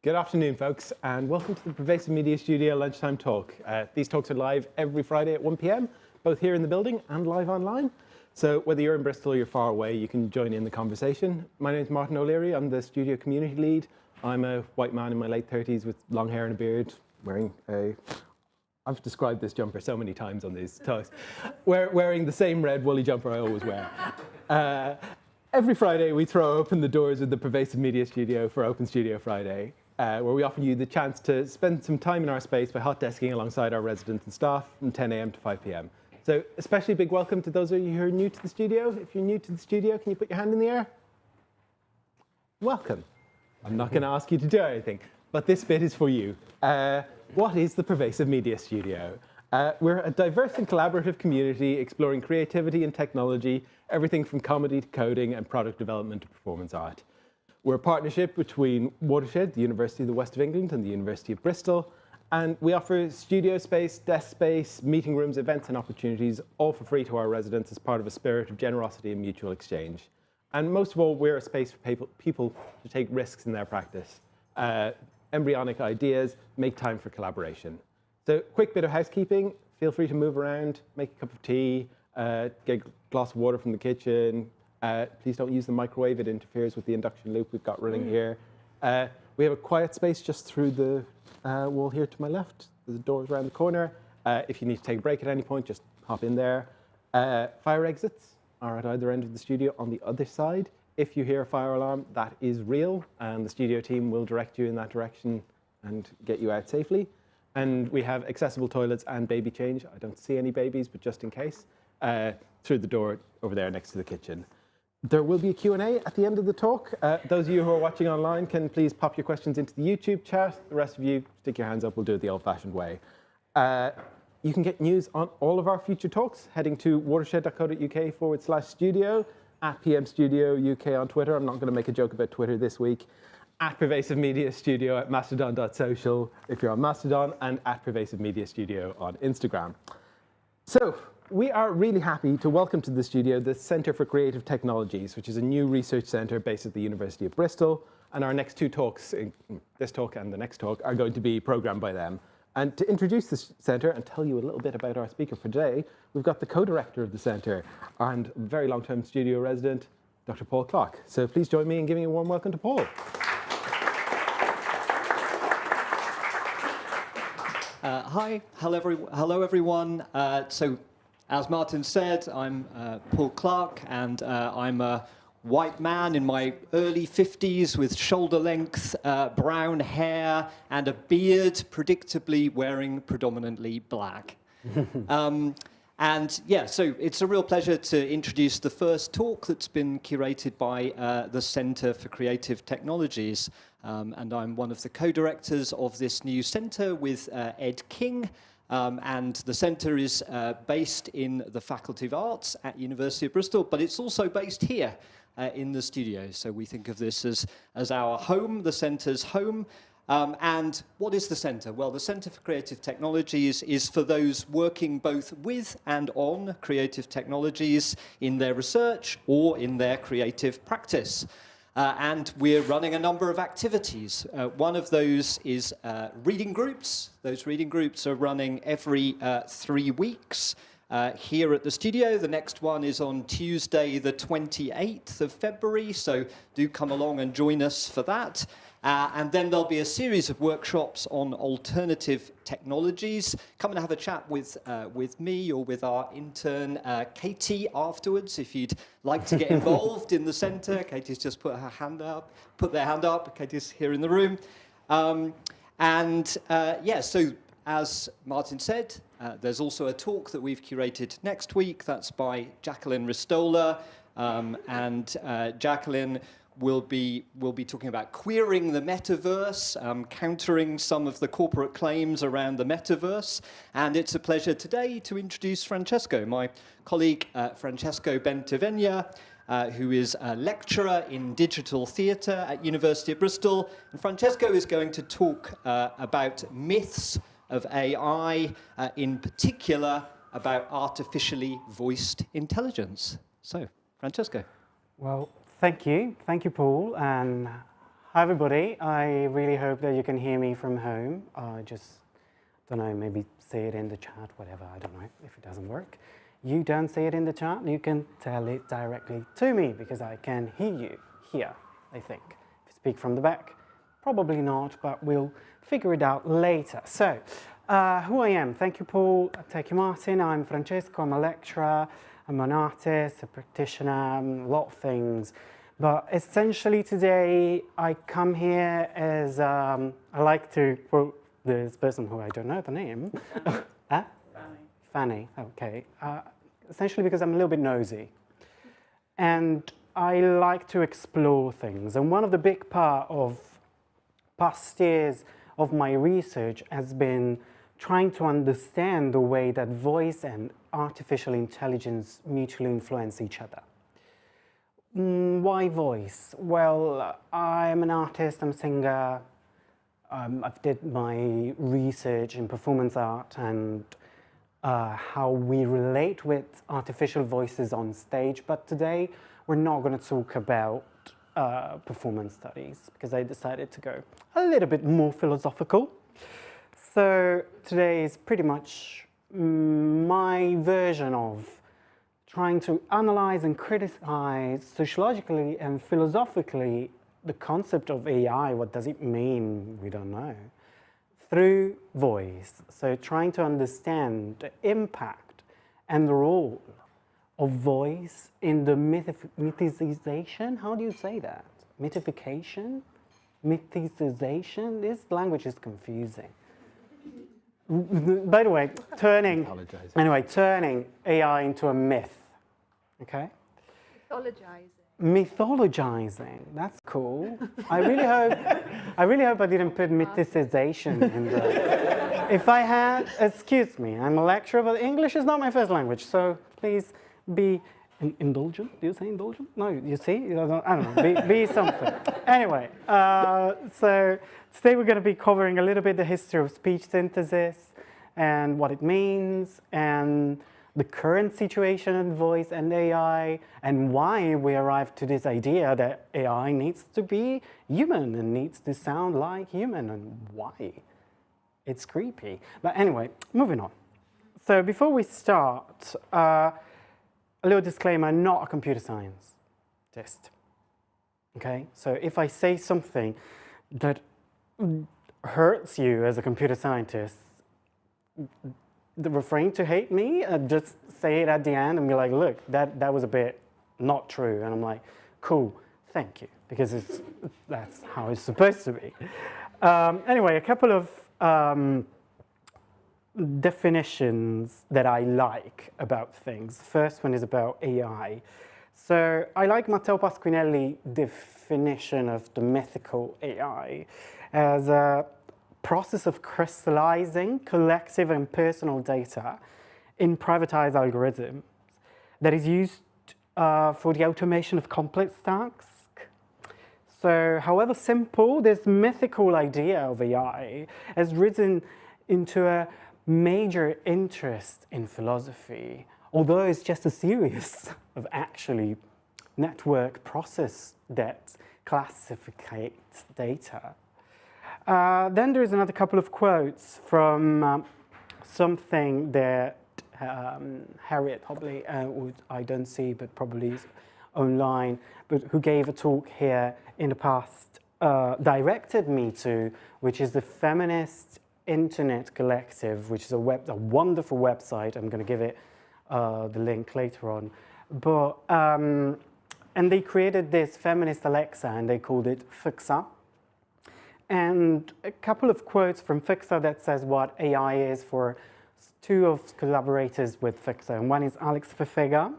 Good afternoon, folks, and welcome to the Pervasive Media Studio Lunchtime Talk. These talks are live every Friday at 1 p.m, both here in the building and live online. So whether you're in Bristol or you're far away, you can join in the conversation. My name is Martin O'Leary. I'm the studio community lead. I'm a white man in my late 30s with long hair and a beard, wearing a... I've described this jumper so many times on these talks. Wearing the same red woolly jumper I always wear. Every Friday, we throw open the doors of the Pervasive Media Studio for Open Studio Friday, where we offer you the chance to spend some time in our space by hot desking alongside our residents and staff from 10 a.m. to 5 p.m. So especially a big welcome to those of you who are new to the studio. If you're new to the studio, can you put your hand in the air? Welcome. I'm not going to ask you to do anything, but this bit is for you. What is the Pervasive Media Studio? We're a diverse and collaborative community exploring creativity and technology, everything from comedy to coding and product development to performance art. We're a partnership between Watershed, the University of the West of England, and the University of Bristol, and we offer studio space, desk space, meeting rooms, events, and opportunities, all for free to our residents as part of a spirit of generosity and mutual exchange. And most of all, we're a space for people to take risks in their practice, embryonic ideas, make time for collaboration. So, quick bit of housekeeping. Feel free to move around, make a cup of tea, get a glass of water from the kitchen. Please don't use the microwave. It interferes with the induction loop we've got running here. We have a quiet space just through the wall here to my left. The door's around the corner. If you need to take a break at any point, just hop in there. Fire exits are at either end of the studio on the other side. If you hear a fire alarm, that is real, and the studio team will direct you in that direction and get you out safely. And we have accessible toilets and baby change. I don't see any babies, but just in case, through the door over there next to the kitchen. There will be a Q&A at the end of the talk. Those of you who are watching online can please pop your questions into the YouTube chat. The rest of you, stick your hands up. We'll do it the old-fashioned way. You can get news on all of our future talks, heading to watershed.co.uk/studio, at PM Studio UK on Twitter. I'm not going to make a joke about Twitter this week. At Pervasive Media Studio at mastodon.social if you're on Mastodon, and at Pervasive Media Studio on Instagram. So we are really happy to welcome to the studio the Centre for Creative Technologies, which is a new research centre based at the University of Bristol. And our next two talks, this talk and the next talk, are going to be programmed by them. And to introduce this centre and tell you a little bit about our speaker for today, we've got the co-director of the centre and very long-term studio resident, Dr. Paul Clark. So please join me in giving a warm welcome to Paul. Hi, hello everyone. So, as Martin said, I'm Paul Clark, and I'm a white man in my early 50s with shoulder-length brown hair and a beard, predictably wearing predominantly black. And yeah, so it's a real pleasure to introduce the first talk that's been curated by the Centre for Creative Technologies. And I'm one of the co-directors of this new centre with Ed King. And the centre is based in the Faculty of Arts at University of Bristol, but it's also based here in the studio. So we think of this as our home, the centre's home. And what is the centre? Well, the Centre for Creative Technologies is for those working both with and on creative technologies in their research or in their creative practice. And we're running a number of activities. One of those is reading groups. Those reading groups are running every 3 weeks here at the studio. The next one is on Tuesday, the 28th of February, so do come along and join us for that. And then there'll be a series of workshops on alternative technologies. Come and have a chat with me or with our intern, Katie, afterwards, if you'd like to get involved in the centre. Katie's just put their hand up. Katie's here in the room. Yeah, so as Martin said, there's also a talk that we've curated next week. That's by Jacqueline Ristola. Jacqueline will be talking about queering the metaverse, countering some of the corporate claims around the metaverse. And it's a pleasure today to introduce Francesco, my colleague Francesco Bentivegna, who is a lecturer in digital theatre at University of Bristol. And Francesco is going to talk about myths of AI, in particular about artificially voiced intelligence. So, Francesco. Well, thank you, Paul, and Hi everybody, I really hope that you can hear me from home. Just, don't know, maybe say it in the chat, whatever, I don't know if it doesn't work. You don't say it in the chat, you can tell it directly to me because I can hear you here, I think. If you speak from the back, probably not, but we'll figure it out later. So, who I am, thank you Paul, thank you Martin, I'm Francesco, I'm a lecturer, I'm an artist, a practitioner, a lot of things. But essentially today I come here as, I like to quote this person who I don't know the name. Fanny. Fanny, okay. Essentially because I'm a little bit nosy. And I like to explore things. And one of the big part of past years of my research has been trying to understand the way that voice and artificial intelligence mutually influence each other. Why voice? Well, I'm an artist, I'm a singer. I've did my research in performance art and how we relate with artificial voices on stage. But today, we're not going to talk about performance studies because I decided to go a little bit more philosophical. So today is pretty much my version of trying to analyze and criticize sociologically and philosophically the concept of AI. What does it mean? We don't know. Through voice. So trying to understand the impact and the role of voice in the mythicization. How do you say that? Mythification? Mythicization? This language is confusing. By the way, turning AI into a myth. Okay? Mythologizing. That's cool. I really hope I didn't put mythicization in there. If I had, excuse me, I'm a lecturer, but English is not my first language, so please be indulgent. Do you say indulgent? No, you see? I don't know. Be something. Anyway, so today we're going to be covering a little bit the history of speech synthesis and what it means and the current situation in voice and AI and why we arrived to this idea that AI needs to be human and needs to sound like human and why. It's creepy. But anyway, moving on. So before we start, a little disclaimer, I'm not a computer scientist. Okay? So if I say something that hurts you as a computer scientist, refrain to hate me, just say it at the end and be like, look, that was a bit not true. And I'm like, cool, thank you, because that's how it's supposed to be. Anyway, a couple of definitions that I like about things. The first one is about AI. So I like Matteo Pasquinelli's definition of the mythical AI as a process of crystallizing collective and personal data in privatized algorithms that is used for the automation of complex tasks. So however simple, this mythical idea of AI has risen into a major interest in philosophy, although it's just a series of actually network process that classificates data. Then there is another couple of quotes from something that Harriet probably, I don't see, but probably is online, but who gave a talk here in the past, directed me to, which is the Feminist Internet Collective, which is a wonderful website. I'm going to give it the link later on. But and they created this feminist Alexa, and they called it Fixa. And a couple of quotes from Fixa that says what AI is for two of collaborators with Fixa. And one is Alex Fefega.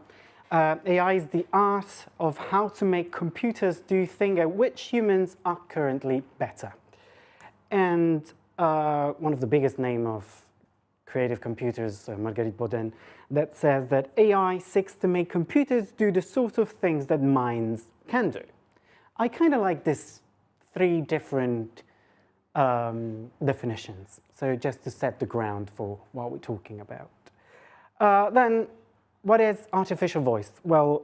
AI is the art of how to make computers do things at which humans are currently better. And one of the biggest names of creative computers, Marguerite Baudin, that says that AI seeks to make computers do the sort of things that minds can do. I kind of like this three different definitions, so just to set the ground for what we're talking about. Then, what is artificial voice? Well,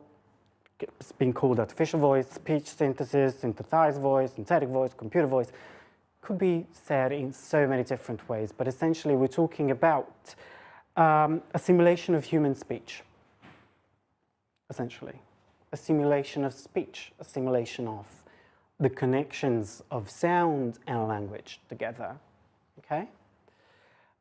it's been called artificial voice, speech synthesis, synthesized voice, synthetic voice, computer voice. Could be said in so many different ways, but essentially we're talking about a simulation of human speech, essentially. A simulation of speech, a simulation of the connections of sound and language together, okay?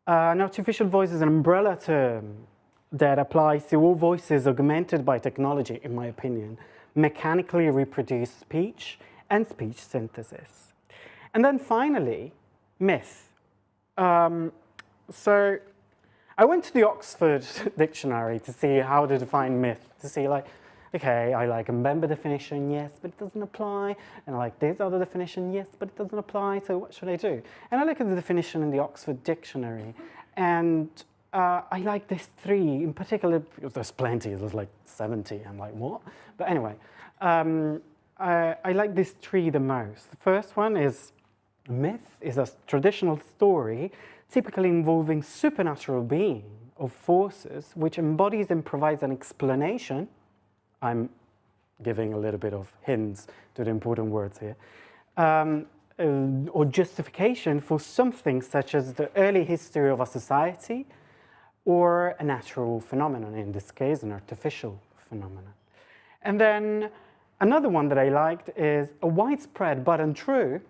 An artificial voice is an umbrella term that applies to all voices augmented by technology, in my opinion, mechanically reproduce speech and speech synthesis. And then finally, myth. So I went to the Oxford Dictionary to see how to define myth, to see like, okay, I like a member definition, yes, but it doesn't apply. And I like this other definition, yes, but it doesn't apply, so what should I do? And I look at the definition in the Oxford Dictionary, and I like this 3 in particular, because there's plenty, there's like 70, I'm like, what? But anyway, I like this 3 the most. The first one is, myth is a traditional story typically involving supernatural being or forces which embodies and provides an explanation. I'm giving a little bit of hints to the important words here, or justification for something such as the early history of a society or a natural phenomenon, in this case, an artificial phenomenon. And then another one that I liked is a widespread but untrue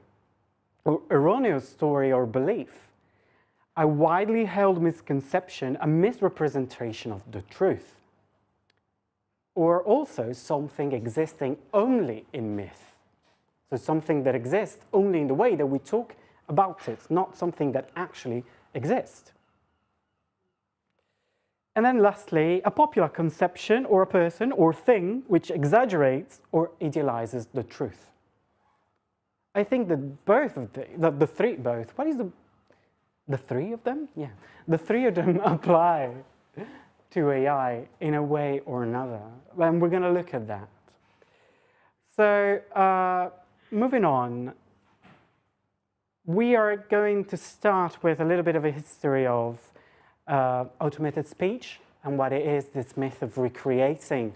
or erroneous story or belief, a widely held misconception, a misrepresentation of the truth, or also something existing only in myth. So something that exists only in the way that we talk about it, not something that actually exists. And then lastly, a popular conception or a person or thing which exaggerates or idealizes the truth. I think that both of the 3, both, what is the 3 of them? Yeah, the 3 of them apply to AI in a way or another, and we're going to look at that. So moving on, we are going to start with a little bit of a history of automated speech and what it is, this myth of recreating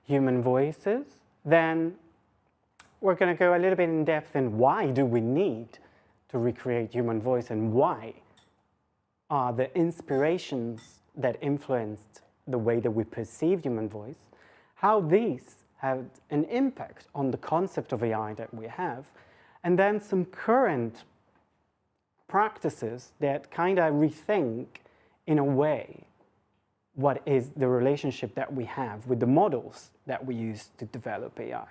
human voices. Then we're going to go a little bit in depth in why do we need to recreate human voice and why are the inspirations that influenced the way that we perceive human voice, how these have an impact on the concept of AI that we have, and then some current practices that kind of rethink, in a way, what is the relationship that we have with the models that we use to develop AI,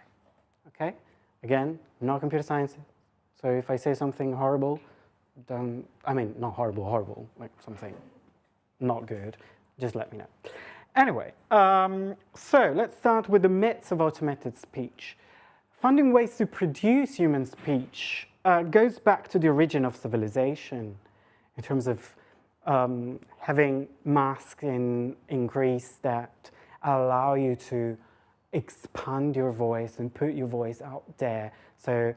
okay? Again, not computer science, so if I say something horrible, not horrible, like something not good, just let me know. Anyway, so let's start with the myths of automated speech. Finding ways to produce human speech goes back to the origin of civilization in terms of having masks in Greece that allow you to expand your voice and put your voice out there. So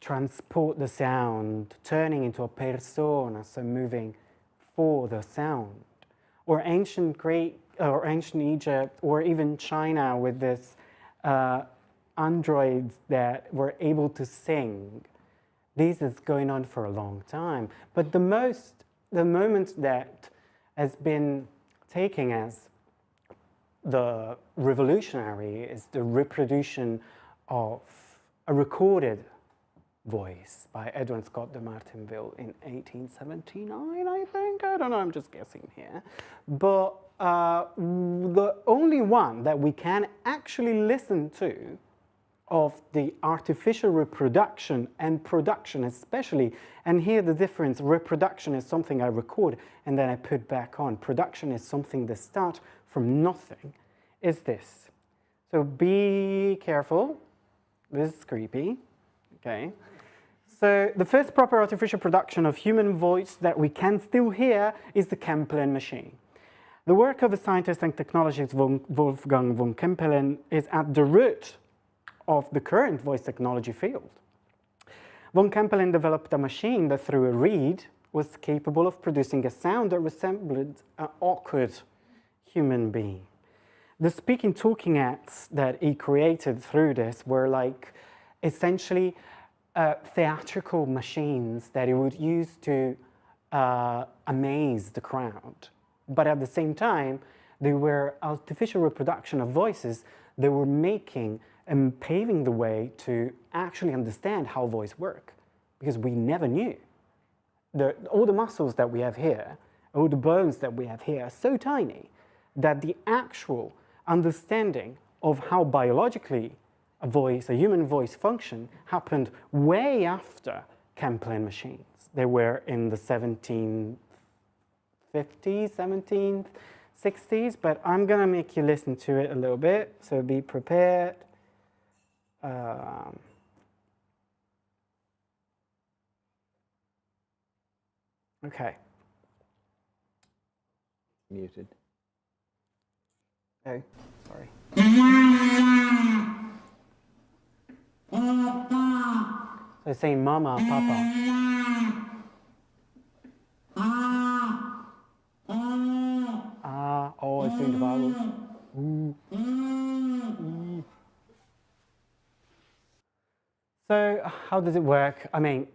transport the sound, turning into a persona, so moving for the sound. Or ancient Greek, or ancient Egypt, or even China with this androids that were able to sing. This is going on for a long time. But the moment that has been taken as the revolutionary is the reproduction of a recorded voice by Edwin Scott de Martinville in 1879, I think. I don't know, I'm just guessing here. But the only one that we can actually listen to of the artificial reproduction and production especially, and here the difference, reproduction is something I record and then I put back on. Production is something that starts from nothing, is this. So be careful, this is creepy, okay? So the first proper artificial production of human voice that we can still hear is the Kempelen machine. The work of the scientist and technologist Wolfgang von Kempelen is at the root of the current voice technology field. Von Kempelen developed a machine that through a reed was capable of producing a sound that resembled an awkward human being. the speaking talking acts that he created through this were like essentially theatrical machines that he would use to amaze the crowd. But at the same time, they were artificial reproduction of voices that were making and paving the way to actually understand how voice work, because we never knew. All the muscles that we have here, all the bones that we have here are so tiny that the actual understanding of how biologically a human voice function happened way after Kempler machines. They were in the 1750s, 1760s, but I'm gonna make you listen to it a little bit, so be prepared. Okay. Muted. Oh, sorry. So saying mama, papa. Oh, it's doing the vowels. So how does it work? I mean,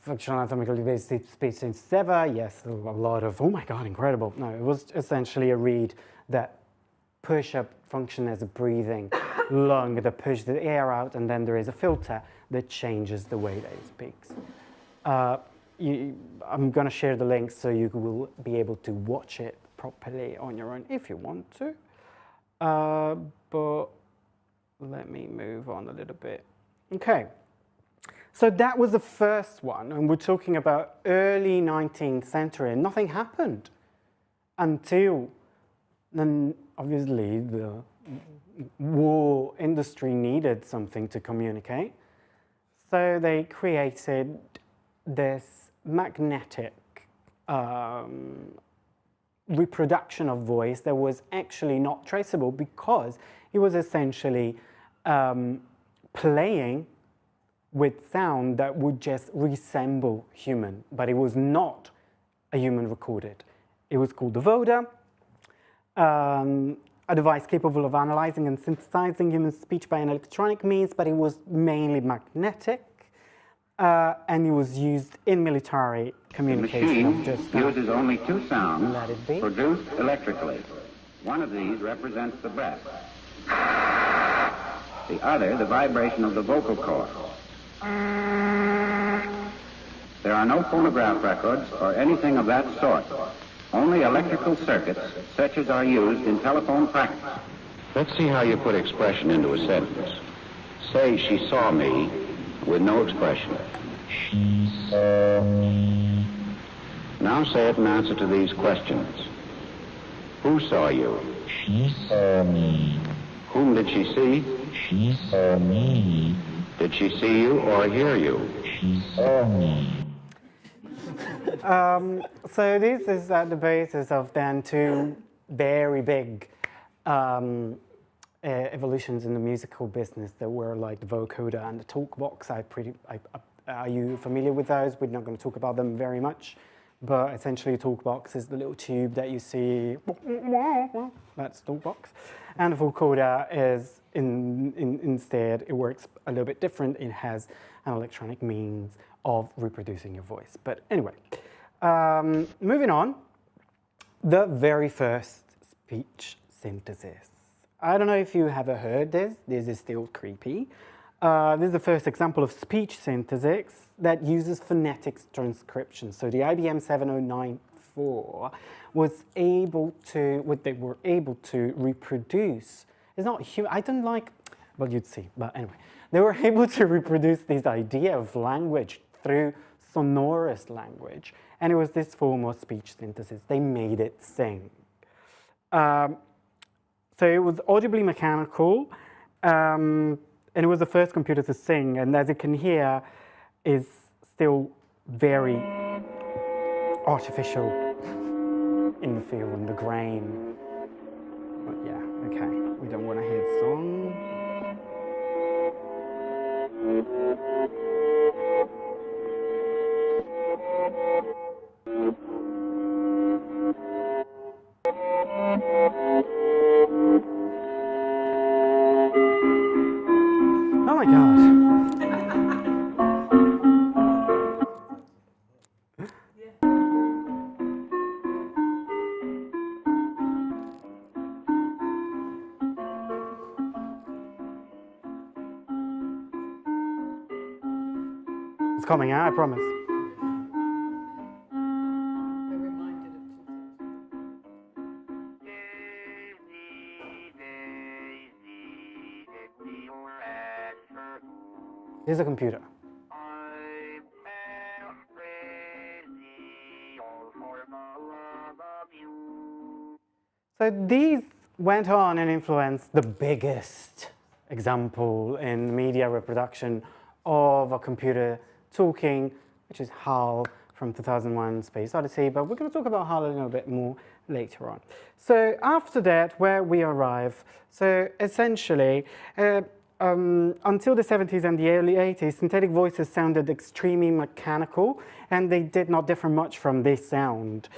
functional anatomically based speech synthesis ever? Yes, a lot of, oh my God, incredible. No, it was essentially a reed that push up function as a breathing lung that push the air out, and then there is a filter that changes the way that it speaks. I'm going to share the link so you will be able to watch it properly on your own if you want to. But let me move on a little bit. Okay. So that was the first one, and we're talking about early 19th century, and nothing happened until then. Obviously, the war industry needed something to communicate, so they created this magnetic reproduction of voice that was actually not traceable, because it was essentially playing with sound that would just resemble human, but it was not a human recorded. It was called the voda, a device capable of analyzing and synthesizing human speech by an electronic means, but it was mainly magnetic, and it was used in military communication. The machine uses only two sounds let it be. produced electrically. One of these represents the breath. The other, the vibration of the vocal cord. There are no phonograph records or anything of that sort. Only electrical circuits, such as are used in telephone practice. Let's see how you put expression into a sentence. Say, she saw me, with no expression. She saw me. Now say it in answer to these questions. Who saw you? She saw me. Whom did she see? She saw me. Did she see you or hear you? She saw me. So this is at the basis of then two very big evolutions in the musical business that were like the vocoder and the talk box. Are you familiar with those? We're not going to talk about them very much, but essentially a talk box is the little tube that you see. That's talk box, and the vocoder is instead it works a little bit different. It has an electronic means of reproducing your voice. But anyway, moving on, the very first speech synthesis. I don't know if you have heard this. This is still creepy. This is the first example of speech synthesis that uses phonetics transcription. So the IBM 7094 was able to, what they were able to reproduce. It's not human. I don't like, well, you'd see. But anyway, they were able to reproduce this idea of language through sonorous language. And it was this form of speech synthesis. They made it sing. So it was audibly mechanical, and it was the first computer to sing. And as you can hear, is still very artificial in the feel and the grain. But yeah, okay. We don't want to hear the song. coming, I promise. Here's a computer. So these went on and influenced the biggest example in media reproduction of a computer talking, which is HAL from 2001 Space Odyssey, but we're going to talk about HAL a little bit more later on. So after that, where we arrive, so essentially, until the 70s and the early 80s, synthetic voices sounded extremely mechanical, and they did not differ much from this sound.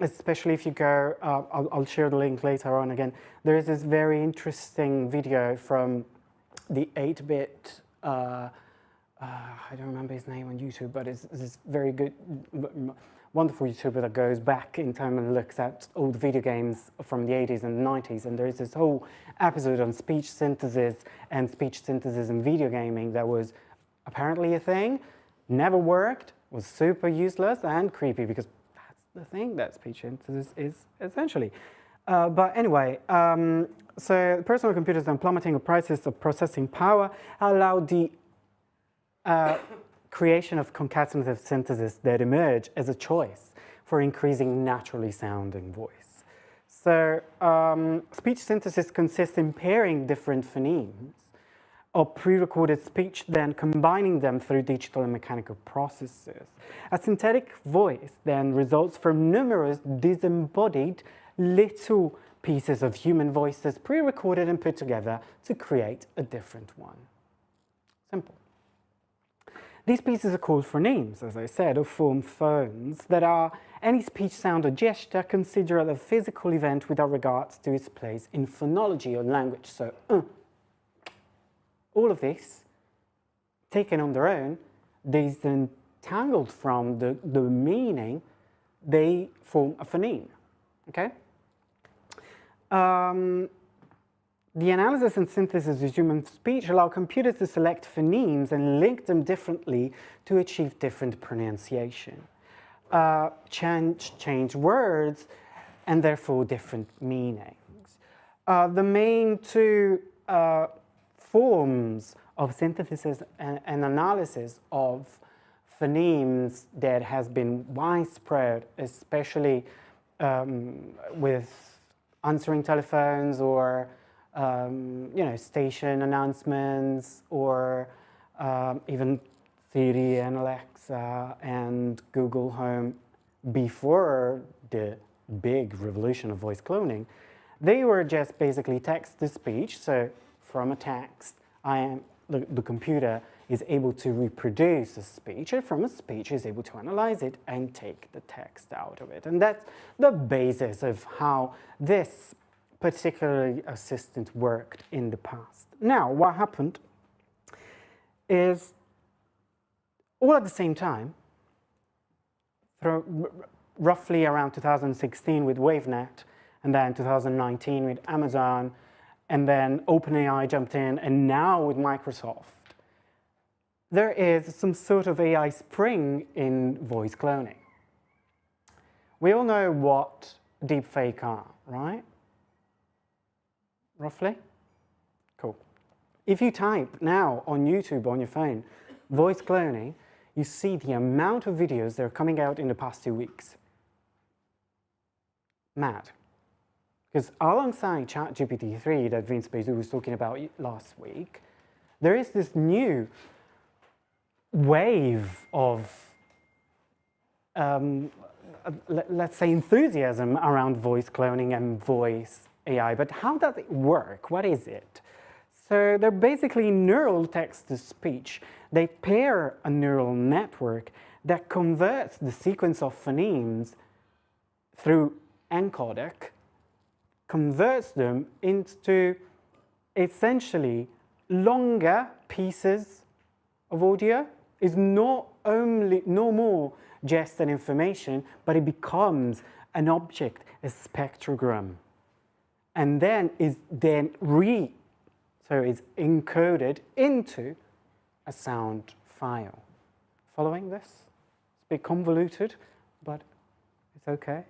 Especially if you go, I'll share the link later on again. There is this very interesting video from the 8-bit, I don't remember his name on YouTube, but it's this very good, wonderful YouTuber that goes back in time and looks at old video games from the 80s and 90s. And there is this whole episode on speech synthesis and in video gaming that was apparently a thing, never worked, was super useless and creepy because the thing that speech synthesis is essentially. But anyway, so personal computers and plummeting of prices of processing power allowed the creation of concatenative synthesis that emerged as a choice for increasing naturally sounding voice. So speech synthesis consists in pairing different phonemes of pre-recorded speech, then combining them through digital and mechanical processes. A synthetic voice then results from numerous disembodied little pieces of human voices pre-recorded and put together to create a different one. Simple. These pieces are called phonemes, as I said, or form phones that are any speech, sound, or gesture considered a physical event without regards to its place in phonology or language. So, all of this, taken on their own, disentangled from the meaning, they form a phoneme, okay? The analysis and synthesis of human speech allow computers to select phonemes and link them differently to achieve different pronunciation, change words, and therefore different meanings. The main two forms of synthesis and analysis of phonemes that has been widespread, especially with answering telephones or station announcements, or even Siri and Alexa and Google Home before the big revolution of voice cloning. They were just basically text-to-speech. So from a text, the computer is able to reproduce a speech, and from a speech is able to analyze it and take the text out of it. And that's the basis of how this particular assistant worked in the past. Now, what happened is, all at the same time, roughly around 2016 with WaveNet, and then 2019 with Amazon, and then OpenAI jumped in, and now with Microsoft, there is some sort of AI spring in voice cloning. We all know what deepfake are, right? Roughly? Cool. If you type now on YouTube on your phone, voice cloning, you see the amount of videos that are coming out in the past 2 weeks. Mad. Because alongside ChatGPT-3 that Vince Bezu was talking about last week, there is this new wave of, let's say, enthusiasm around voice cloning and voice AI. But how does it work? What is it? So they're basically neural text-to-speech. They pair a neural network that converts the sequence of phonemes through encodec, converts them into essentially longer pieces of audio. Is no more just an information, but it becomes an object, a spectrogram, and then is encoded into a sound file. Following this? It's a bit convoluted, but it's okay.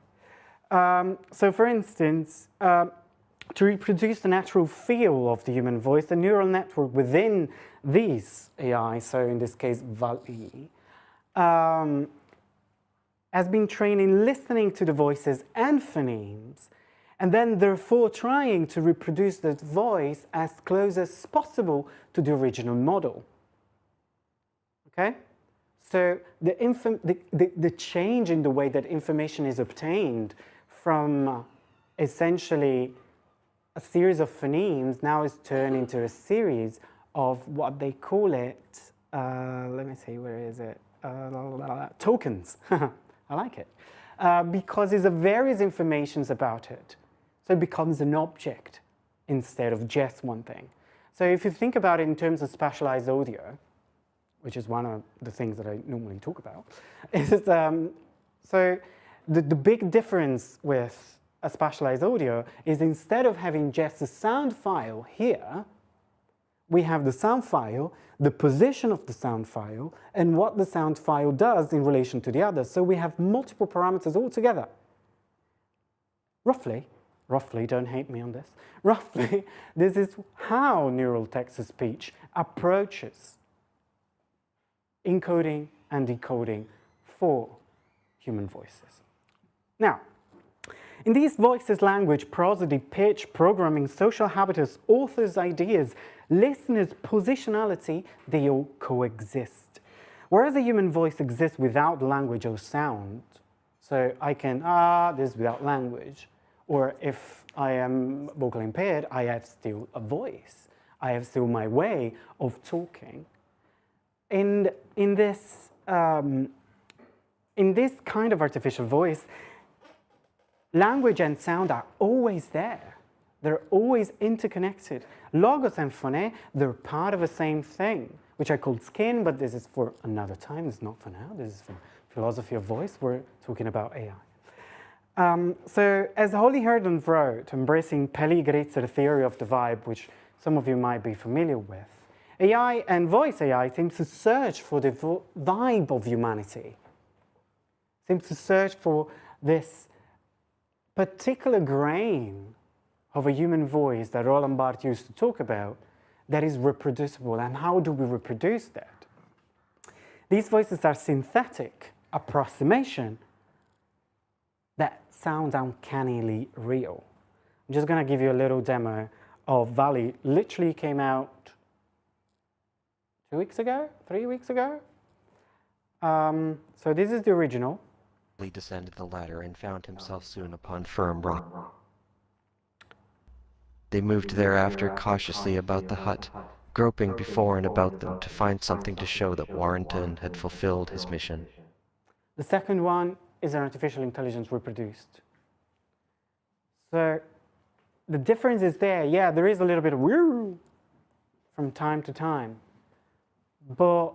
So for instance, to reproduce the natural feel of the human voice, the neural network within these AI, so in this case VAL-E, has been trained in listening to the voices and phonemes, and then therefore trying to reproduce that voice as close as possible to the original model. Okay? So the change in the way that information is obtained from essentially a series of phonemes now is turned into a series of what they call it, let me see, where is it? Tokens. I like it. Because there's various informations about it. So it becomes an object instead of just one thing. So if you think about it in terms of spatialized audio, which is one of the things that I normally talk about, is so the big difference with a spatialized audio is instead of having just a sound file here, we have the sound file, the position of the sound file, and what the sound file does in relation to the others. So we have multiple parameters all together. Roughly, don't hate me on this, roughly, this is how neural text-to-speech approaches encoding and decoding for human voices. Now, in these voices, language, prosody, pitch, programming, social habitus, authors' ideas, listeners' positionality, they all coexist. Whereas a human voice exists without language or sound, so I can, this without language, or if I am vocally impaired, I have still a voice. I have still my way of talking. In this kind of artificial voice, language and sound are always there. They're always interconnected. Logos and phone, they're part of the same thing, which I call skin, but this is for another time. This is not for now. This is for philosophy of voice. We're talking about AI. So as Holly Herndon wrote, embracing Pelli Grizzer theory of the vibe, which some of you might be familiar with, AI and voice AI seems to search for the vibe of humanity, seems to search for this particular grain of a human voice that Roland Barthes used to talk about that is reproducible. And how do we reproduce that? These voices are synthetic approximation that sounds uncannily real. I'm just going to give you a little demo of Valley. Literally came out 2 weeks ago, 3 weeks ago. So this is the original. He descended the ladder and found himself soon upon firm rock. They moved thereafter cautiously about the hut, groping before and about them to find something to show that Warrington had fulfilled his mission. The second one is an artificial intelligence reproduced. So the difference is there. Yeah, there is a little bit of woo from time to time. But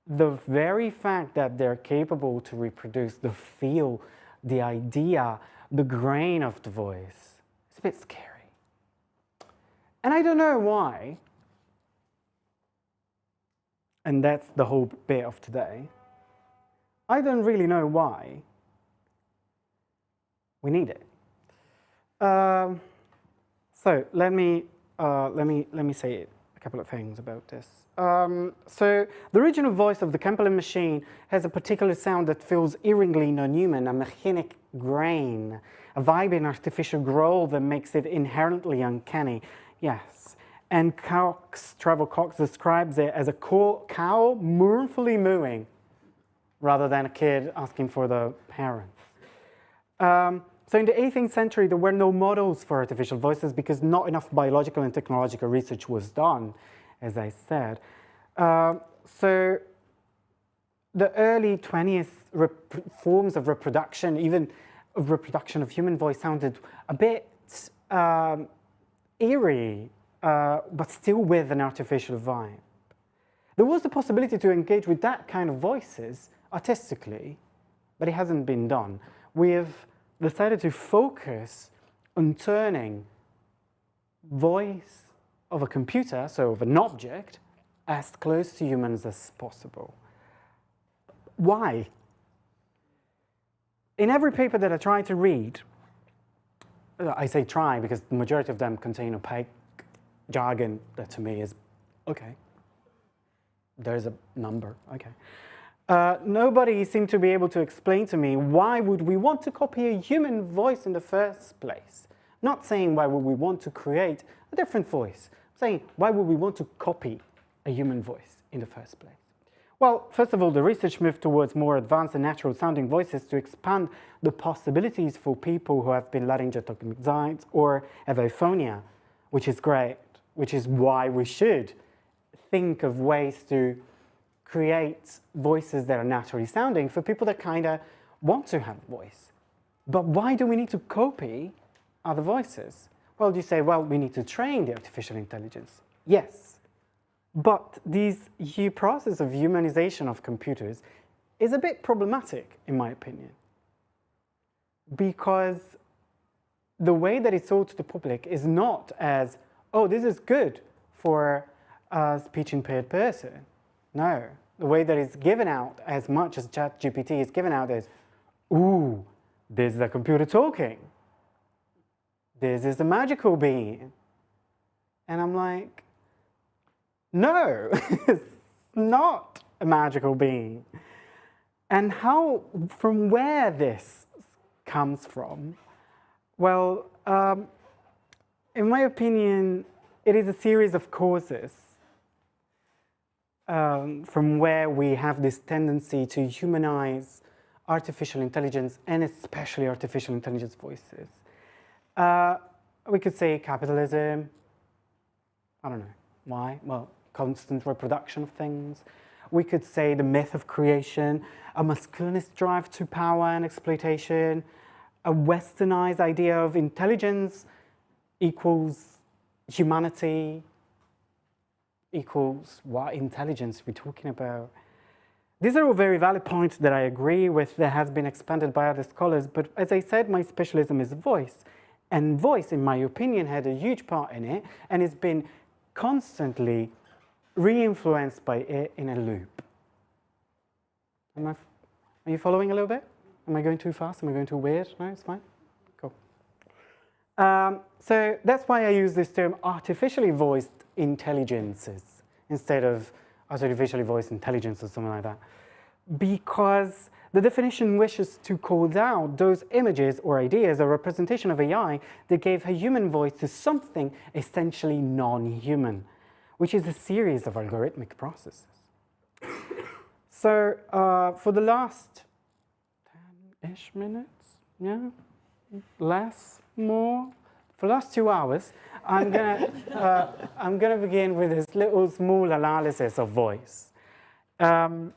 the very fact that they're capable to reproduce the feel, the idea, the grain of the voice, it's a bit scary. And I don't know why, and that's the whole bit of today, I don't really know why we need it. So let me say a couple of things about this. So the original voice of the Campbellian machine has a particular sound that feels eerily non-human, a mechanic grain, a vibrant artificial growl that makes it inherently uncanny. Yes, and Trevor Cox describes it as a cow mournfully mooing, rather than a kid asking for the parents. So in the 18th century, there were no models for artificial voices because not enough biological and technological research was done, as I said. So the early 20th forms of reproduction, even of reproduction of human voice, sounded a bit eerie, but still with an artificial vibe. There was the possibility to engage with that kind of voices artistically, but it hasn't been done. We've decided to focus on turning voice of a computer, so of an object, as close to humans as possible. why? In every paper that I try to read, I say try because the majority of them contain opaque jargon that to me is, okay, there's a number, okay. Nobody seemed to be able to explain to me why would we want to copy a human voice in the first place. Not saying why would we want to create a different voice. I'm saying why would we want to copy a human voice in the first place. Well, first of all, the research moved towards more advanced and natural sounding voices to expand the possibilities for people who have been laryngotocmixized or evophonia, which is great, which is why we should think of ways to create voices that are naturally sounding for people that kind of want to have a voice. But why do we need to copy other voices? Well, you say, well, we need to train the artificial intelligence. Yes. But this process of humanization of computers is a bit problematic, in my opinion, because the way that it's sold to the public is not as, oh, this is good for a speech-impaired person. No, the way that it's given out, as much as ChatGPT is given out, is, ooh, this is a computer talking. This is a magical being. And I'm like, no, it's not a magical being. And how, from where this comes from? Well, in my opinion, it is a series of causes from where we have this tendency to humanize artificial intelligence and especially artificial intelligence voices. We could say capitalism. I don't know. Why? Well, constant reproduction of things. We could say the myth of creation, a masculinist drive to power and exploitation, a westernized idea of intelligence equals humanity, equals what intelligence we're talking about. These are all very valid points that I agree with that has been expanded by other scholars, but as I said, my specialism is voice. And voice, in my opinion, had a huge part in it and has been constantly re-influenced by it in a loop. Are you following a little bit? Am I going too fast? Am I going too weird? No, it's fine. Cool. So that's why I use this term artificially voiced intelligences instead of artificially voiced intelligence or something like that. Because the definition wishes to call out those images or ideas or representation of AI that gave a human voice to something essentially non-human, which is a series of algorithmic processes. So for the last 10-ish minutes, yeah, less, more, for the last 2 hours, I'm gonna begin with this little small analysis of voice. So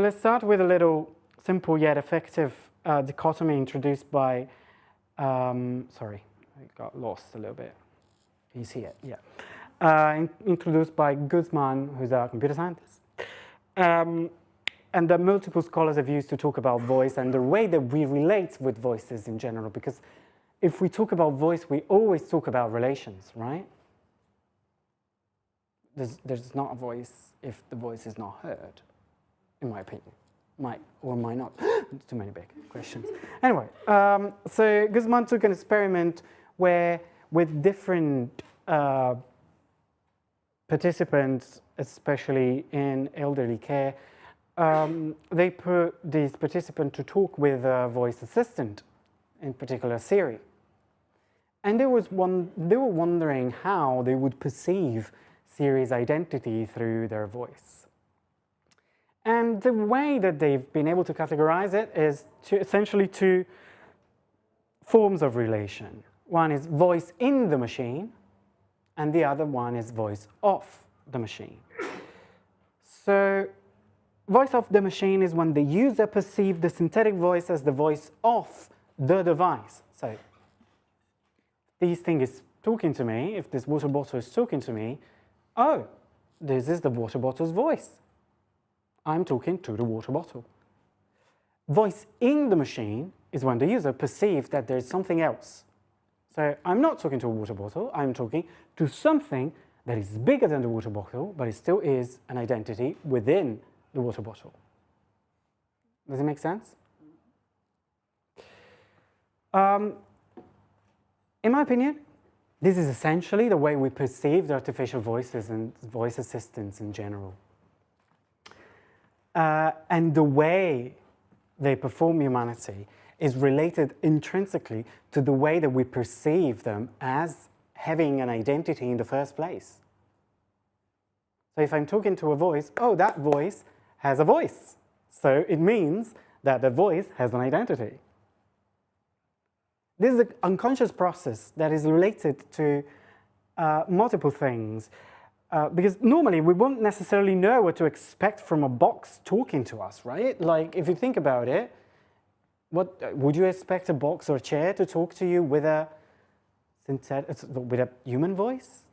let's start with a little simple yet effective dichotomy introduced by, sorry, I got lost a little bit. Can you see it? Yeah. Introduced by Guzman, who's a computer scientist. And that multiple scholars have used to talk about voice and the way that we relate with voices in general. Because if we talk about voice, we always talk about relations, right? There's not a voice if the voice is not heard, in my opinion. Might or might not. Too many big questions. Anyway, so Guzman took an experiment where with different participants, especially in elderly care, they put these participants to talk with a voice assistant, in particular Siri. And they were wondering how they would perceive Siri's identity through their voice. And the way that they've been able to categorize it is essentially two forms of relation. One is voice in the machine, and the other one is voice of the machine. So voice of the machine is when the user perceives the synthetic voice as the voice of the device. So this thing is talking to me, if this water bottle is talking to me, oh, this is the water bottle's voice. I'm talking to the water bottle. Voice in the machine is when the user perceives that there's something else. So I'm not talking to a water bottle, I'm talking to something that is bigger than the water bottle, but it still is an identity within the water bottle. Does it make sense? In my opinion, this is essentially the way we perceive the artificial voices and voice assistants in general. And the way they perform humanity is related intrinsically to the way that we perceive them as having an identity in the first place. So if I'm talking to a voice, oh, that voice has a voice. So it means that the voice has an identity. This is an unconscious process that is related to multiple things. Because normally we won't necessarily know what to expect from a box talking to us, right? Like if you think about it, what would you expect a box or a chair to talk to you with a human voice?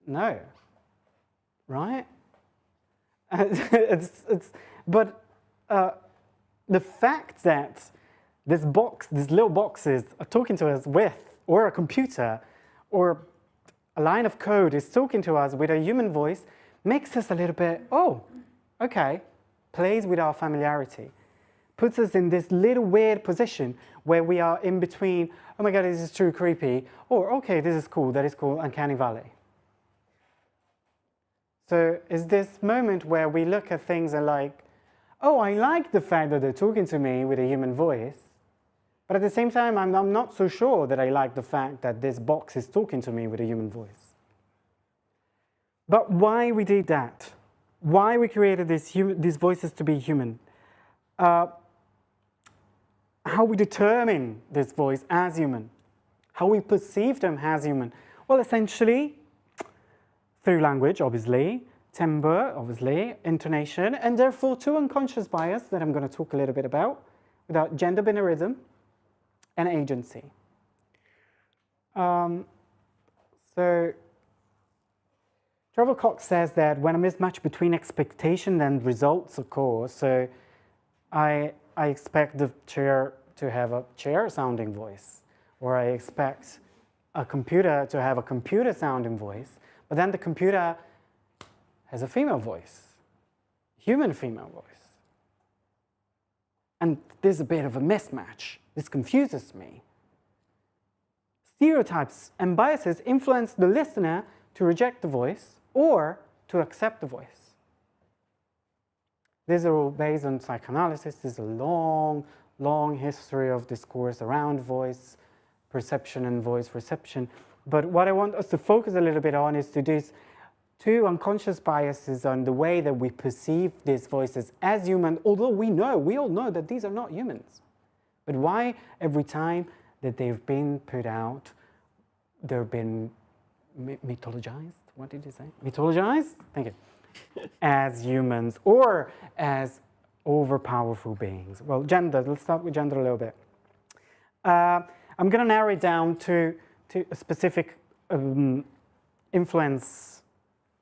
No, right? But the fact that these little boxes are talking to us with, or a computer, or a line of code is talking to us with a human voice, makes us a little bit, oh, okay, plays with our familiarity. Puts us in this little weird position where we are in between, oh my God, this is too creepy, or okay, this is cool, that is cool, uncanny valley. So it's this moment where we look at things and like, oh, I like the fact that they're talking to me with a human voice, but at the same time, I'm not so sure that I like the fact that this box is talking to me with a human voice. But why we did that? Why we created these voices to be human? How we determine this voice as human? How we perceive them as human? Well, essentially, through language, obviously, timbre, obviously, intonation, and therefore two unconscious bias that I'm going to talk a little bit about, without gender binarism and agency. So Trevor Cox says that when a mismatch between expectation and results occurs, so I expect the chair to have a chair-sounding voice, or I expect a computer to have a computer-sounding voice, but then the computer has a female voice, human female voice. And there's a bit of a mismatch. This confuses me. Stereotypes and biases influence the listener to reject the voice or to accept the voice. These are all based on psychoanalysis. There's a long, long history of discourse around voice perception and voice reception. But what I want us to focus a little bit on is to these two unconscious biases on the way that we perceive these voices as human, although we all know that these are not humans. But why every time that they've been put out, they've been mythologized? What did you say? Mythologized? Thank you. As humans or as overpowerful beings. Well, gender, let's start with gender a little bit. I'm going to narrow it down to a specific influence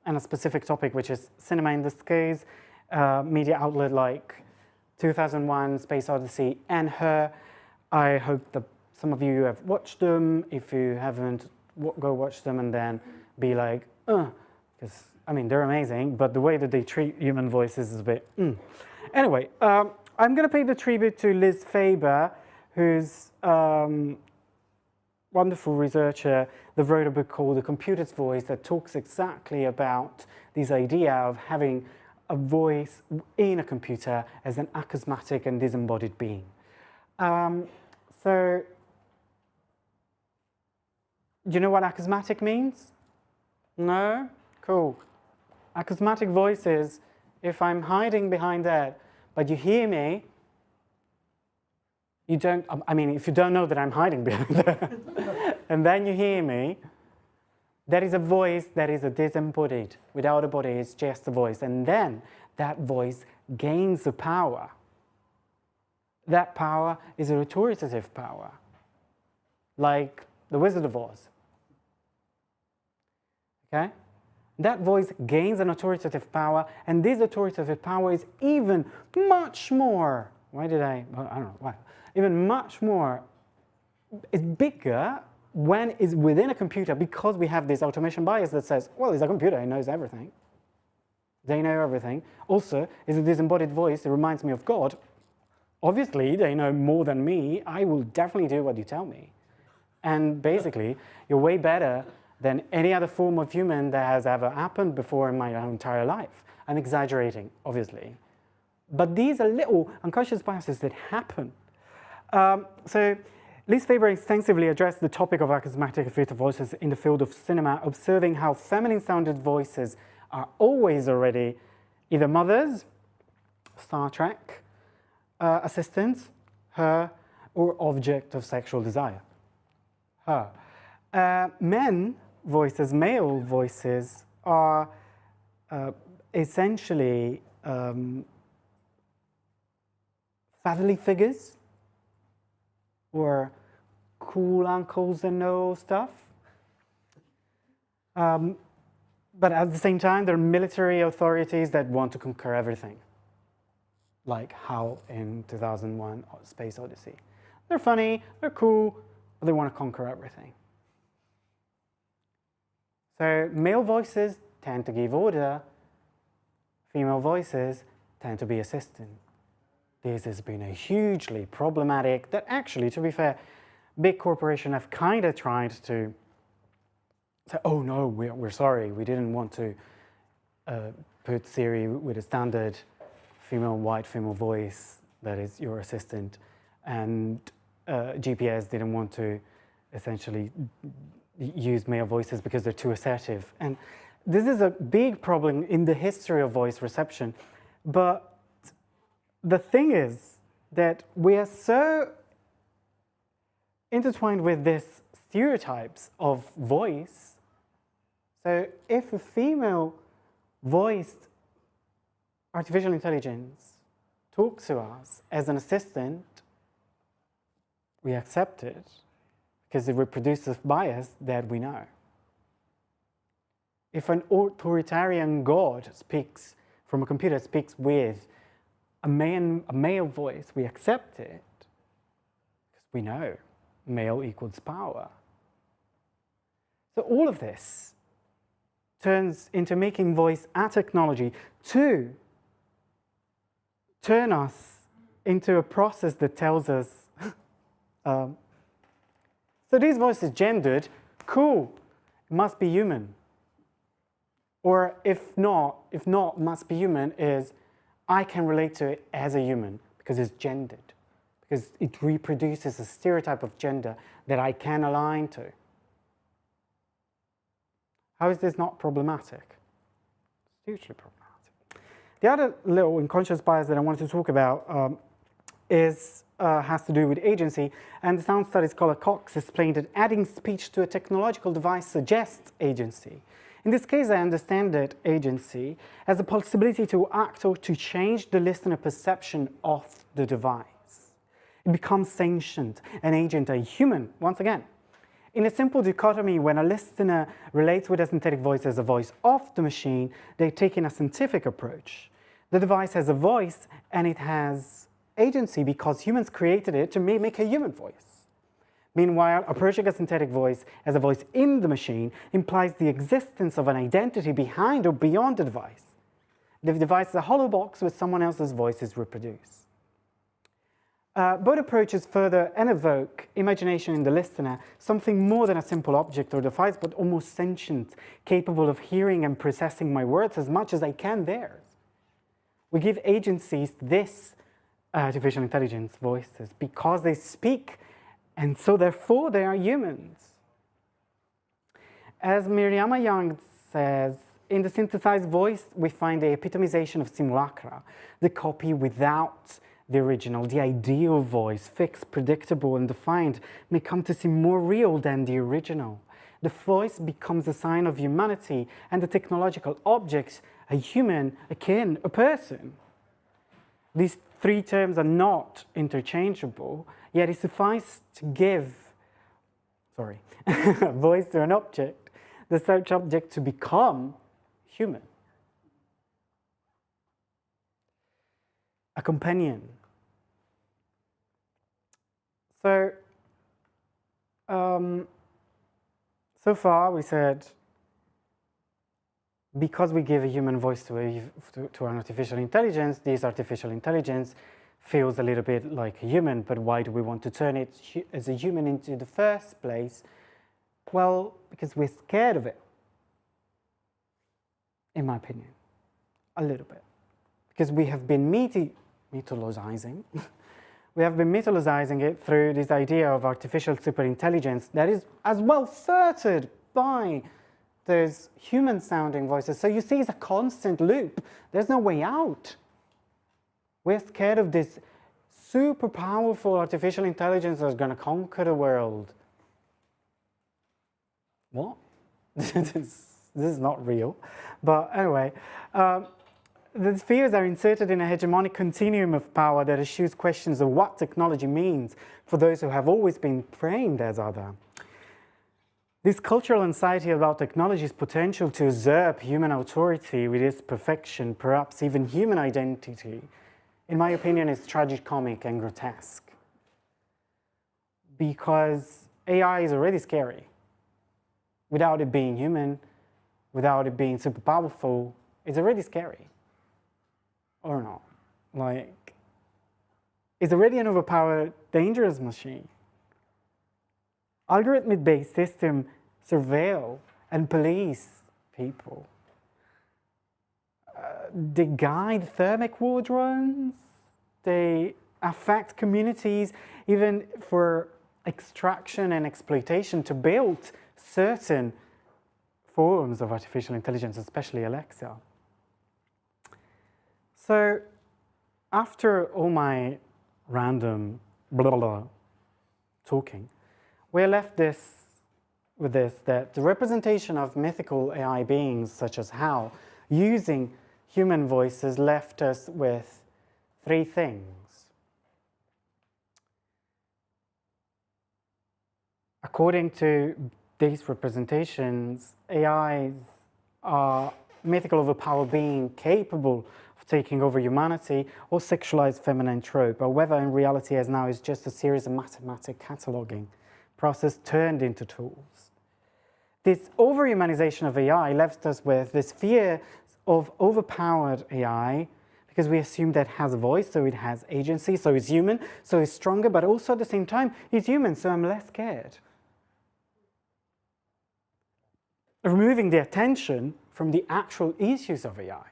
and a specific topic, which is cinema in this case, media outlet like 2001, Space Odyssey, and Her. I hope that some of you have watched them. If you haven't, go watch them and then be like, because, I mean, they're amazing, but the way that they treat human voices is a bit, Anyway, I'm going to pay the tribute to Liz Faber, who's wonderful researcher that wrote a book called The Computer's Voice that talks exactly about this idea of having a voice in a computer as an acousmatic and disembodied being. So, do you know what acousmatic means? No? Cool. Acousmatic voice is if I'm hiding behind that, but you hear me, you don't, I mean, if you don't know that I'm hiding behind that, and then you hear me, that is a voice that is a disembodied. Without a body, it's just a voice. And then that voice gains a power. That power is a authoritative power, like the Wizard of Oz. Okay? That voice gains an authoritative power, and this authoritative power is even much more, I don't know why, even much more, it's bigger when it's within a computer because we have this automation bias that says, well, it's a computer, it knows everything. They know everything. Also, is it this embodied voice that reminds me of God? Obviously, they know more than me. I will definitely do what you tell me. And basically, you're way better than any other form of human that has ever happened before in my entire life. I'm exaggerating, obviously. But these are little unconscious biases that happen. So Liz Faber extensively addressed the topic of acharismatic and theatre voices in the field of cinema, observing how feminine-sounded voices are always already either mothers, Star Trek, assistants, her, or object of sexual desire, her. Men voices, male voices, are essentially fatherly figures, or cool uncles that know stuff. But at the same time, there are military authorities that want to conquer everything, like HAL in 2001, Space Odyssey. They're funny, they're cool, but they want to conquer everything. So male voices tend to give order, female voices tend to be assistant. This has been a hugely problematic, that actually, to be fair, big corporations have kind of tried to say, oh no, we're sorry, we didn't want to put Siri with a standard white female voice that is your assistant, and GPS didn't want to essentially use male voices because they're too assertive. And this is a big problem in the history of voice reception. But the thing is that we are so intertwined with these stereotypes of voice. So if a female voiced artificial intelligence talks to us as an assistant, we accept it because it reproduces bias that we know. If an authoritarian god speaks from a computer, speaks with a male voice, we accept it because we know male equals power. So all of this turns into making voice a technology to turn us into a process that tells us, so these voices gendered, cool, it must be human. Or if not, must be human is, I can relate to it as a human because it's gendered, because it reproduces a stereotype of gender that I can align to. How is this not problematic? It's hugely problematic. The other little unconscious bias that I wanted to talk about has to do with agency, and the sound studies scholar Cox explained that adding speech to a technological device suggests agency. In this case, I understand that agency as a possibility to act or to change the listener perception of the device. It becomes sentient, an agent, a human, once again. In a simple dichotomy, when a listener relates with a synthetic voice as a voice of the machine, they take in a scientific approach. The device has a voice and it has agency because humans created it to mimic a human voice. Meanwhile, approaching a synthetic voice as a voice in the machine implies the existence of an identity behind or beyond the device. The device is a hollow box where someone else's voice is reproduced. Both approaches further and evoke imagination in the listener, something more than a simple object or device, but almost sentient, capable of hearing and processing my words as much as I can theirs. We give agencies to this artificial intelligence voices because they speak, and so therefore they are humans. As Miriam Young says, in the synthesized voice, we find the epitomization of simulacra, the copy without the original. The ideal voice, fixed, predictable, and defined, may come to seem more real than the original. The voice becomes a sign of humanity, and the technological object, a human, a kin, a person. These three terms are not interchangeable, yet it suffices to give, voice to an object, the such object to become human. A companion. So, so far we said because we give a human voice to an artificial intelligence, this artificial intelligence feels a little bit like a human, but why do we want to turn it as a human into the first place? Well, because we're scared of it, in my opinion, a little bit. Because we have been mythologizing. We have been mythologizing it through this idea of artificial superintelligence that is as well furthered by those human-sounding voices. So you see, it's a constant loop. There's no way out. We're scared of this super powerful artificial intelligence that's going to conquer the world. What? This is not real. But anyway, the fears are inserted in a hegemonic continuum of power that eschews questions of what technology means for those who have always been framed as other. This cultural anxiety about technology's potential to usurp human authority with its perfection, perhaps even human identity, in my opinion, is tragicomic and grotesque. Because AI is already scary. Without it being human, without it being super powerful, it's already scary. Or not. Like, it's already an overpowered, dangerous machine. Algorithmic-based systems surveil and police people. They guide thermic war drones. They affect communities, even for extraction and exploitation, to build certain forms of artificial intelligence, especially Alexa. So, after all my random blah, blah, blah talking, we're left with this, that the representation of mythical AI beings, such as HAL, using human voices, left us with three things. According to these representations, AIs are mythical overpowered being capable of taking over humanity, or sexualized feminine trope, or whether in reality as now is just a series of mathematic cataloging process turned into tools. This over-humanization of AI left us with this fear of overpowered AI, because we assume that it has a voice, so it has agency, so it's human, so it's stronger, but also at the same time, it's human, so I'm less scared. Removing the attention from the actual issues of AI.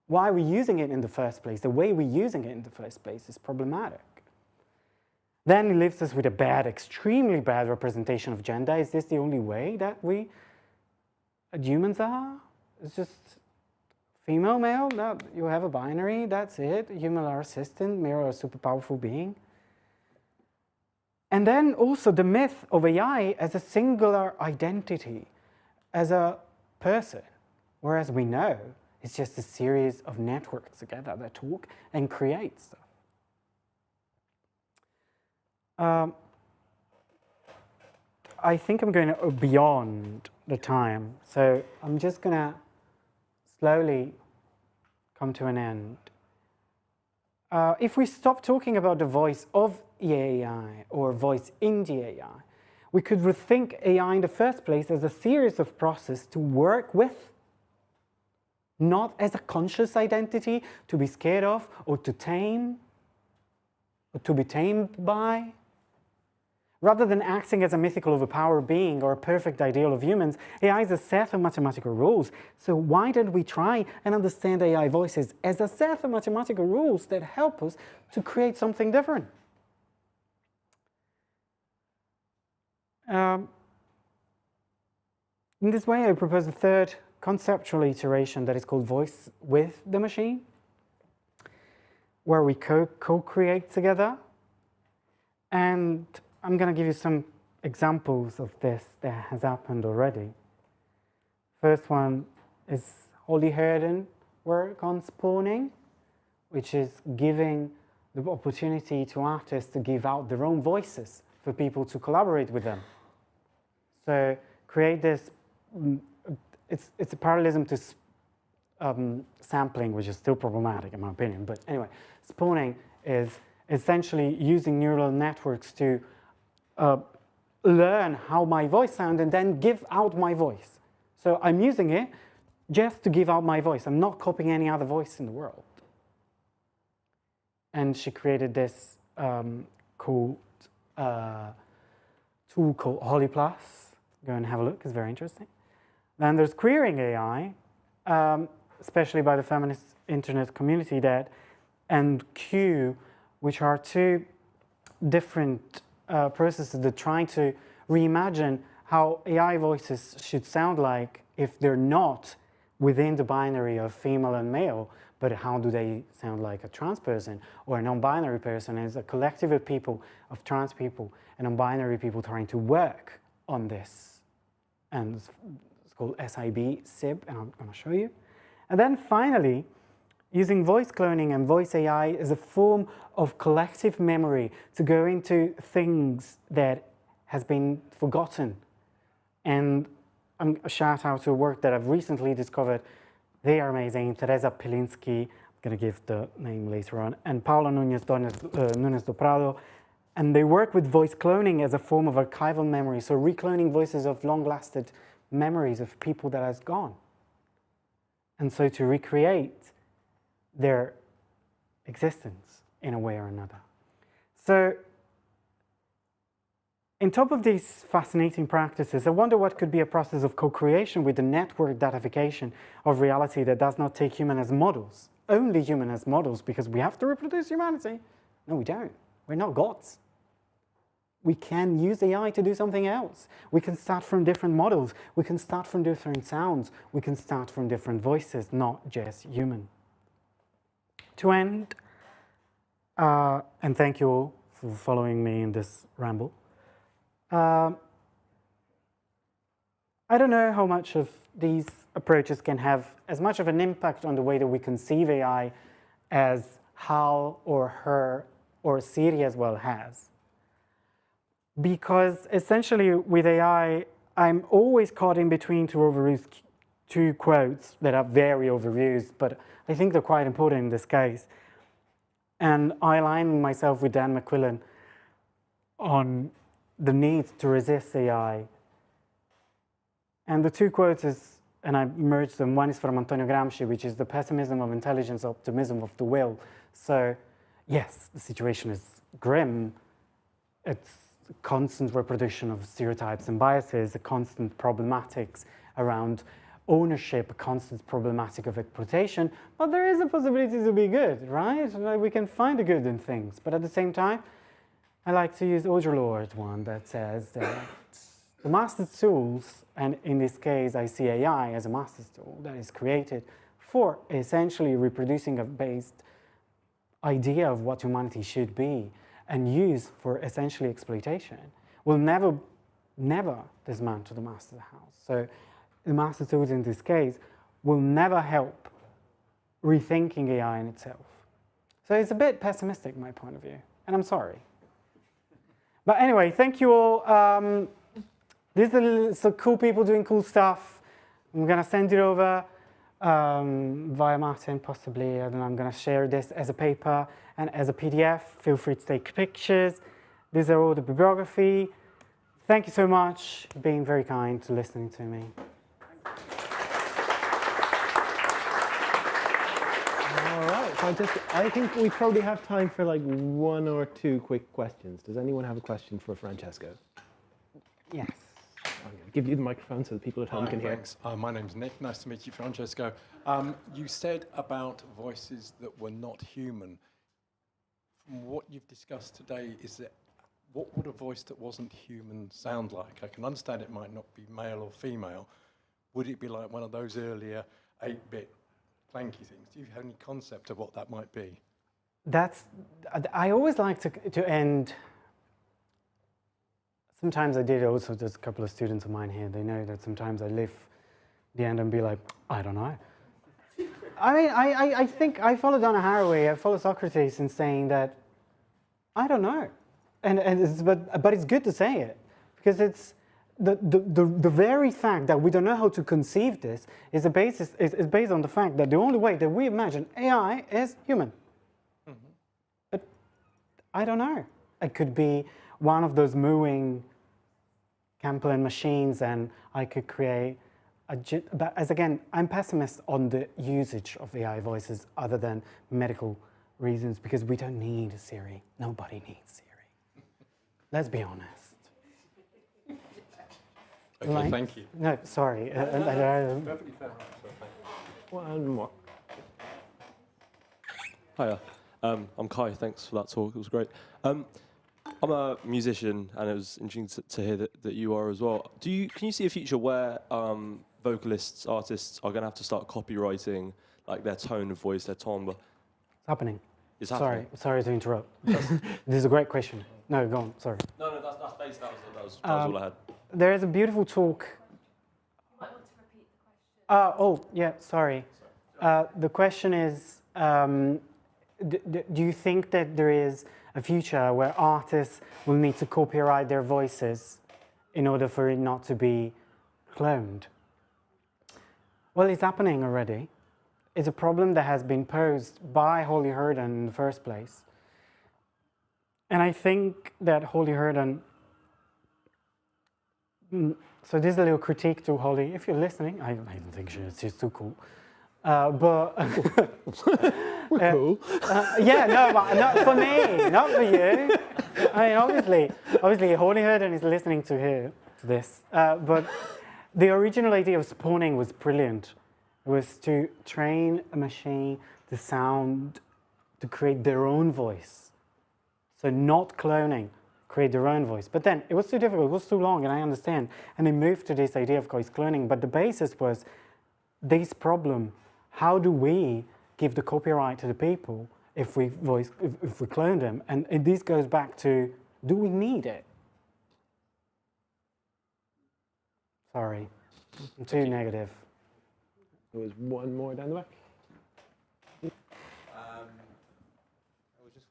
Why are we using it in the first place? The way we're using it in the first place is problematic. Then it leaves us with a bad, extremely bad representation of gender. Is this the only way that we humans are? It's just female, male, no, you have a binary, that's it. Human are assistant, male are a super powerful being. And then also the myth of AI as a singular identity, as a person, whereas we know it's just a series of networks together that talk and create stuff. I think I'm going beyond the time, so I'm just going to slowly come to an end. If we stop talking about the voice of the AI or voice in the AI, we could rethink AI in the first place as a series of processes to work with, not as a conscious identity to be scared of or to tame, or to be tamed by. Rather than acting as a mythical overpowered being or a perfect ideal of humans, AI is a set of mathematical rules. So why don't we try and understand AI voices as a set of mathematical rules that help us to create something different? In this way, I propose a third conceptual iteration that is called voice with the machine, where we co-create together. And I'm going to give you some examples of this that has happened already. First one is Holly Herden work on spawning, which is giving the opportunity to artists to give out their own voices for people to collaborate with them. So create this, it's a parallelism to sampling, which is still problematic in my opinion. But anyway, spawning is essentially using neural networks to learn how my voice sounds and then give out my voice. So I'm using it just to give out my voice. I'm not copying any other voice in the world. And she created this tool called Hollyplus. Go and have a look, it's very interesting. Then there's queering AI, especially by the feminist internet community, and Q, which are two different processes that try to reimagine how AI voices should sound like if they're not within the binary of female and male, but how do they sound like a trans person or a non-binary person? It's a collective of people, of trans people and non-binary people trying to work on this. And it's called SIB, and I'm going to show you. And then finally, using voice cloning and voice AI as a form of collective memory to go into things that has been forgotten. And a shout out to a work that I've recently discovered. They are amazing. Teresa Pilinski, I'm going to give the name later on, and Paula Núñez do Prado. And they work with voice cloning as a form of archival memory, so recloning voices of long-lasted memories of people that has gone. And so to recreate their existence in a way or another. So, on top of these fascinating practices, I wonder what could be a process of co-creation with the network datification of reality that does not take human as models, only human as models, because we have to reproduce humanity. No, we don't. We're not gods. We can use AI to do something else. We can start from different models. We can start from different sounds. We can start from different voices, not just human. To end, and thank you all for following me in this ramble. I don't know how much of these approaches can have as much of an impact on the way that we conceive AI as Hal or her or Siri as well has. Because essentially with AI, I'm always caught in between two quotes that are very overused, but I think they're quite important in this case. And I align myself with Dan McQuillan on the need to resist AI. And the two quotes is, and I merged them, one is from Antonio Gramsci, which is the pessimism of intelligence, optimism of the will. So yes, the situation is grim. It's a constant reproduction of stereotypes and biases, a constant problematics around ownership, a constant problematic of exploitation, but there is a possibility to be good, right? Like we can find the good in things, but at the same time, I like to use Audre one that says that the master's tools, and in this case I see AI as a master's tool that is created for essentially reproducing a based idea of what humanity should be and used for essentially exploitation, will never dismantle the master's house. So the master tools in this case will never help rethinking AI in itself. So it's a bit pessimistic, my point of view, and I'm sorry. But anyway, thank you all. These are some cool people doing cool stuff. I'm going to send it over via Martin, possibly, and I'm going to share this as a paper and as a PDF. Feel free to take pictures. These are all the bibliography. Thank you so much for being very kind to listening to me. All right, fantastic. I think we probably have time for like one or two quick questions. Does anyone have a question for Francesco? Yes. I'm going to give you the microphone so the people at home can hear. Thanks. My name's Nick. Nice to meet you, Francesco. You said about voices that were not human. From what you've discussed today, what would a voice that wasn't human sound like? I can understand it might not be male or female. Would it be like one of those earlier 8-bit clanky things? Do you have any concept of what that might be? I always like to end. Sometimes I did also, there's a couple of students of mine here, they know that sometimes I live the end and be like, I don't know. I mean, I think I follow Donna Haraway, I follow Socrates in saying that, I don't know. But it's good to say it, because it's the very fact that we don't know how to conceive this is based on the fact that the only way that we imagine AI is human. Mm-hmm. But I don't know. It could be one of those mooing Camplin machines, and I could create But as again, I'm pessimist on the usage of AI voices other than medical reasons, because we don't need Siri. Nobody needs Siri. Let's be honest. Okay, thank you. No, sorry. Perfectly fair answer. One more. Hiya, I'm Kai. Thanks for that talk. It was great. I'm a musician, and it was interesting to hear that you are as well. Can you see a future where vocalists, artists are going to have to start copywriting like their tone of voice, their timbre? It's happening. It's happening. Sorry to interrupt. This is a great question. No, go on. Sorry. No, that's based. That was all I had. There is a beautiful talk. You might want to repeat the question. Yeah, sorry. The question is, do you think that there is a future where artists will need to copyright their voices in order for it not to be cloned? Well, it's happening already. It's a problem that has been posed by Holly Herndon in the first place. And I think that Holly Herndon, so this is a little critique to Holly. If you're listening, I don't think she's too cool. But We're cool. yeah, no, but not for me, not for you. I mean, obviously, Holly Herndon is listening to this. But the original idea of spawning was brilliant. It was to train a machine to create their own voice. So not cloning, create their own voice. But then it was too difficult, it was too long, and I understand. And they moved to this idea of voice cloning. But the basis was this problem. How do we give the copyright to the people if we clone them? And this goes back to, do we need it? Sorry, I'm too negative. There was one more down the back.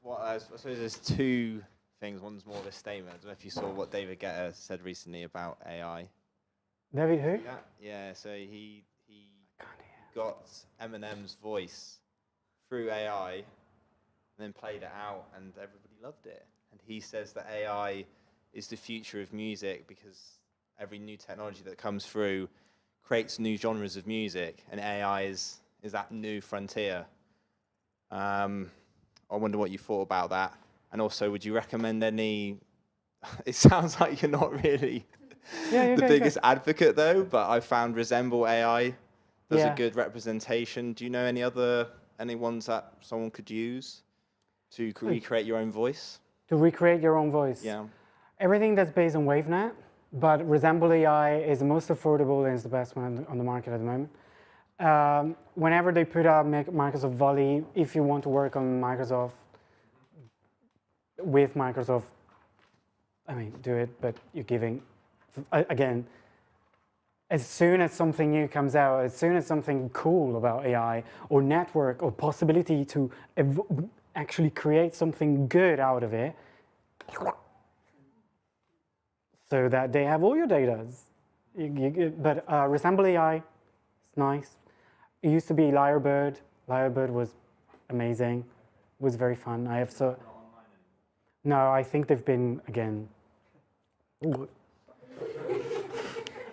I suppose there's two things. One's more of a statement. I don't know if you saw what David Guetta said recently about AI. David who? Yeah, so he got Eminem's voice through AI and then played it out, and everybody loved it. And he says that AI is the future of music because every new technology that comes through creates new genres of music, and AI is that new frontier. I wonder what you thought about that. And also, would you recommend any... It sounds like you're not really the biggest advocate, though, but I found Resemble AI does a good representation. Do you know any ones that someone could use to recreate your own voice? To recreate your own voice? Yeah. Everything that's based on WaveNet, but Resemble AI is the most affordable and is the best one on the market at the moment. Whenever they put out Microsoft Volley, if you want to work on with Microsoft, I mean, do it, but you're giving, again, as soon as something new comes out, as soon as something cool about AI or network or possibility to actually create something good out of it, so that they have all your data. But Resemble AI, it's nice. It used to be Lyrebird. Lyrebird was amazing. It was very fun. No, I think they've been, again.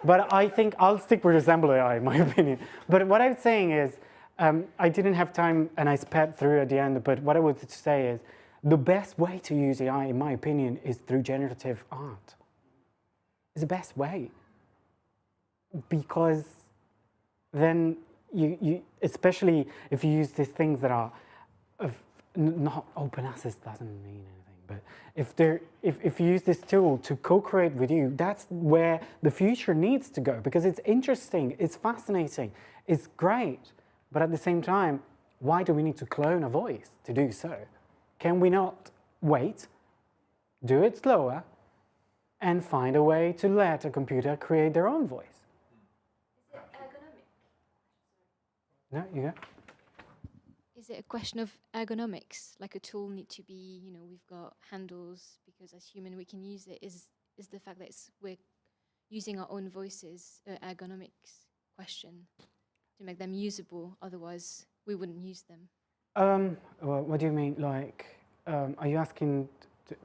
But I think I'll stick with Resemble AI, in my opinion. But what I'm saying is, I didn't have time and I sped through at the end, but what I wanted to say is, the best way to use AI, in my opinion, is through generative art. It's the best way. Because then you especially if you use these things that are not open access doesn't mean anything, but if you use this tool to co-create with you, that's where the future needs to go, because it's interesting, it's fascinating, it's great, but at the same time, why do we need to clone a voice to do so? Can we not wait, do it slower, and find a way to let a computer create their own voice? No, you go. Is it a question of ergonomics? Like a tool need to be, we've got handles because as human we can use it. Is the fact that we're using our own voices an ergonomics question to make them usable? Otherwise, we wouldn't use them. Well, what do you mean? Like, are you asking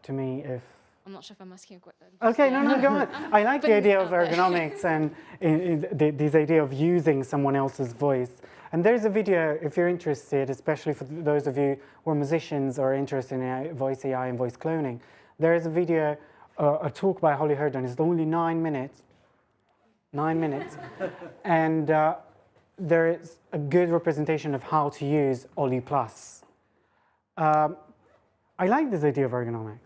to me if I'm not sure if I'm asking a question. Okay, no, go on. I like the idea of ergonomics and this idea of using someone else's voice. And there's a video, if you're interested, especially for those of you who are musicians or interested in voice AI and voice cloning. There is a video, a talk by Holly Hurdon. It's only 9 minutes. 9 minutes. And there is a good representation of how to use Oli Plus. I like this idea of ergonomics.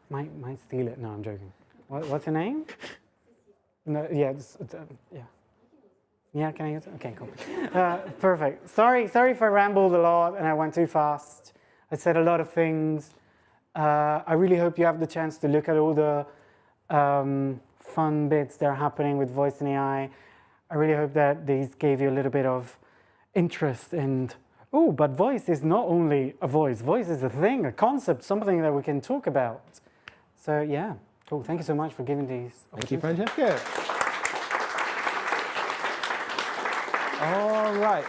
Might steal it. No, I'm joking. What's her name? No, yeah, yeah. Yeah, can I use it? Okay, cool. Perfect. Sorry if I rambled a lot and I went too fast. I said a lot of things. I really hope you have the chance to look at all the fun bits that are happening with voice and AI. I really hope that these gave you a little bit of interest and, oh, but voice is not only a voice. Voice is a thing, a concept, something that we can talk about. So yeah, cool. Thank you so much for giving these. Thank you, Francesco. All right.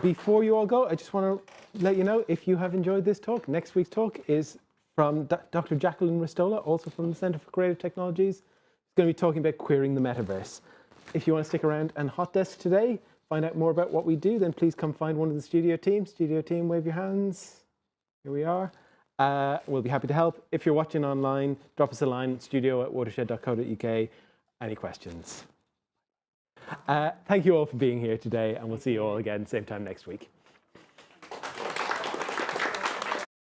Before you all go, I just want to let you know, if you have enjoyed this talk, next week's talk is from Dr. Jacqueline Ristola, also from the Center for Creative Technologies. She's going to be talking about queering the metaverse. If you want to stick around and hot desk today, find out more about what we do, then please come find one of the studio team. Studio team, wave your hands. Here we are. We'll be happy to help. If you're watching online, drop us a line, studio@watershed.co.uk. Any questions? Thank you all for being here today, and we'll see you all again same time next week.